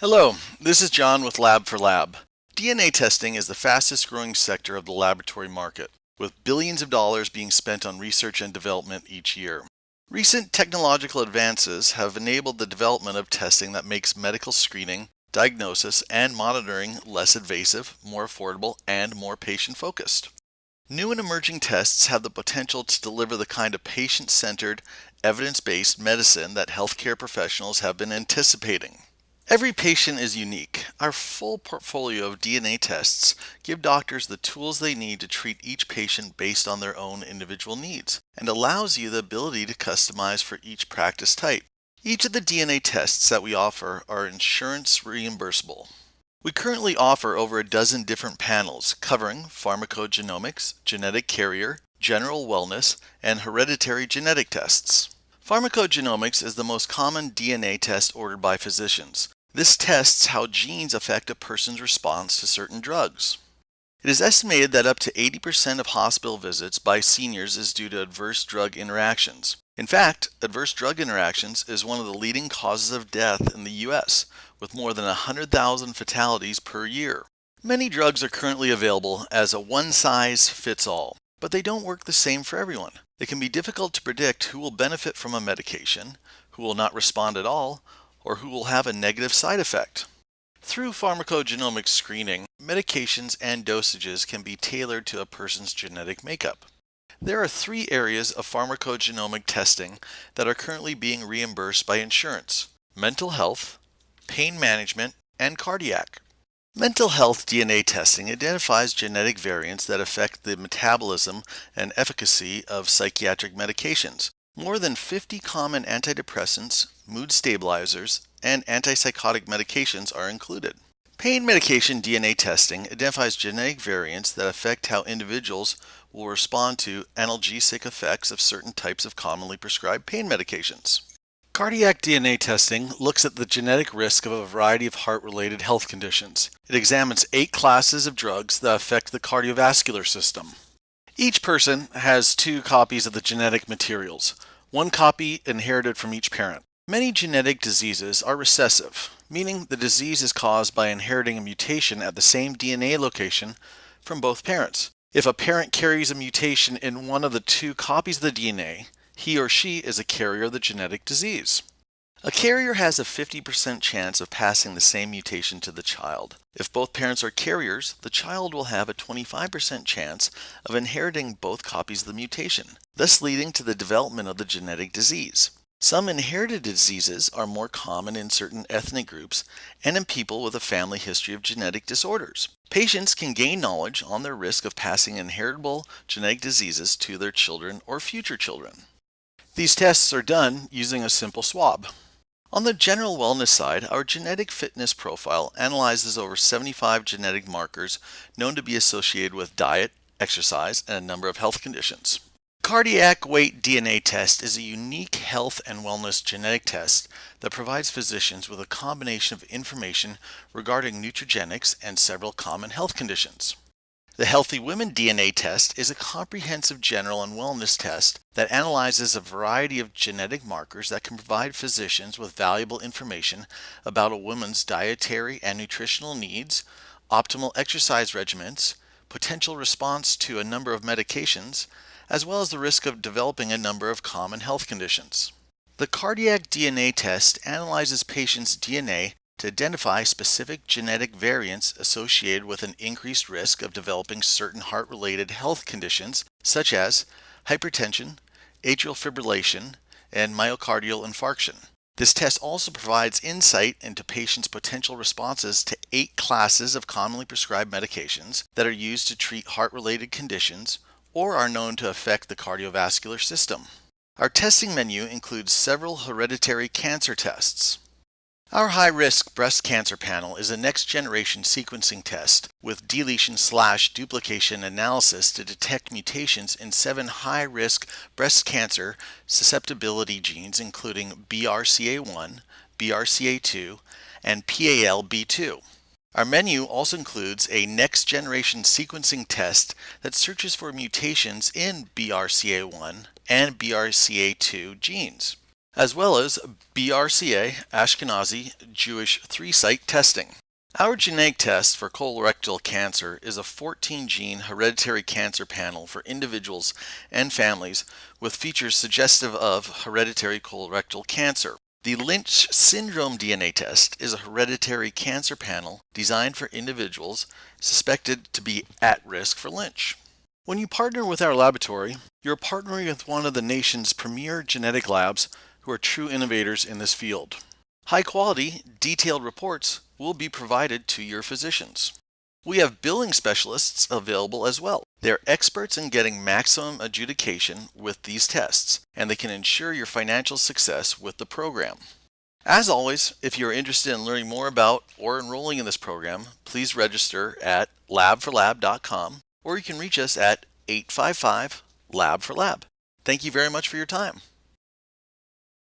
Hello, this is John with Lab4Lab. DNA testing is the fastest growing sector of the laboratory market, with billions of dollars being spent on research and development each year. Recent technological advances have enabled the development of testing that makes medical screening, diagnosis, and monitoring less invasive, more affordable, and more patient-focused. New and emerging tests have the potential to deliver the kind of patient-centered, evidence-based medicine that healthcare professionals have been anticipating. Every patient is unique. Our full portfolio of DNA tests give doctors the tools they need to treat each patient based on their own individual needs, and allows you the ability to customize for each practice type. Each of the DNA tests that we offer are insurance reimbursable. We currently offer over a dozen different panels covering pharmacogenomics, genetic carrier, general wellness, and hereditary genetic tests. Pharmacogenomics is the most common DNA test ordered by physicians. This tests how genes affect a person's response to certain drugs. It is estimated that up to 80% of hospital visits by seniors is due to adverse drug interactions. In fact, adverse drug interactions is one of the leading causes of death in the U.S., with more than 100,000 fatalities per year. Many drugs are currently available as a one-size-fits-all, but they don't work the same for everyone. It can be difficult to predict who will benefit from a medication, who will not respond at all, or who will have a negative side effect. Through pharmacogenomic screening, medications and dosages can be tailored to a person's genetic makeup. There are 3 areas of pharmacogenomic testing that are currently being reimbursed by insurance: mental health, pain management, and cardiac. Mental health DNA testing identifies genetic variants that affect the metabolism and efficacy of psychiatric medications. More than 50 common antidepressants, mood stabilizers, and antipsychotic medications are included. Pain medication DNA testing identifies genetic variants that affect how individuals will respond to analgesic effects of certain types of commonly prescribed pain medications. Cardiac DNA testing looks at the genetic risk of a variety of heart-related health conditions. It examines 8 classes of drugs that affect the cardiovascular system. Each person has 2 copies of the genetic materials, 1 copy inherited from each parent. Many genetic diseases are recessive, meaning the disease is caused by inheriting a mutation at the same DNA location from both parents. If a parent carries a mutation in one of the 2 copies of the DNA, he or she is a carrier of the genetic disease. A carrier has a 50% chance of passing the same mutation to the child. If both parents are carriers, the child will have a 25% chance of inheriting both copies of the mutation, thus leading to the development of the genetic disease. Some inherited diseases are more common in certain ethnic groups and in people with a family history of genetic disorders. Patients can gain knowledge on their risk of passing inheritable genetic diseases to their children or future children. These tests are done using a simple swab. On the general wellness side, our genetic fitness profile analyzes over 75 genetic markers known to be associated with diet, exercise, and a number of health conditions. Cardiac weight DNA test is a unique health and wellness genetic test that provides physicians with a combination of information regarding nutrigenics and several common health conditions. The Healthy Women DNA test is a comprehensive general and wellness test that analyzes a variety of genetic markers that can provide physicians with valuable information about a woman's dietary and nutritional needs, optimal exercise regimens, potential response to a number of medications, as well as the risk of developing a number of common health conditions. The cardiac DNA test analyzes patients' DNA to identify specific genetic variants associated with an increased risk of developing certain heart-related health conditions such as hypertension, atrial fibrillation, and myocardial infarction. This test also provides insight into patients' potential responses to 8 classes of commonly prescribed medications that are used to treat heart-related conditions or are known to affect the cardiovascular system. Our testing menu includes several hereditary cancer tests. Our high-risk breast cancer panel is a next-generation sequencing test with deletion/duplication analysis to detect mutations in 7 high-risk breast cancer susceptibility genes including BRCA1, BRCA2, and PALB2. Our menu also includes a next-generation sequencing test that searches for mutations in BRCA1 and BRCA2 genes. as well as BRCA Ashkenazi Jewish 3-site testing. Our genetic test for colorectal cancer is a 14-gene hereditary cancer panel for individuals and families with features suggestive of hereditary colorectal cancer. The Lynch syndrome DNA test is a hereditary cancer panel designed for individuals suspected to be at risk for Lynch. When you partner with our laboratory, you're partnering with one of the nation's premier genetic labs who are true innovators in this field. High-quality, detailed reports will be provided to your physicians. We have billing specialists available as well. They're experts in getting maximum adjudication with these tests, and they can ensure your financial success with the program. As always, if you're interested in learning more about or enrolling in this program, please register at lab4lab.com, or you can reach us at 855-LAB4Lab. Thank you very much for your time.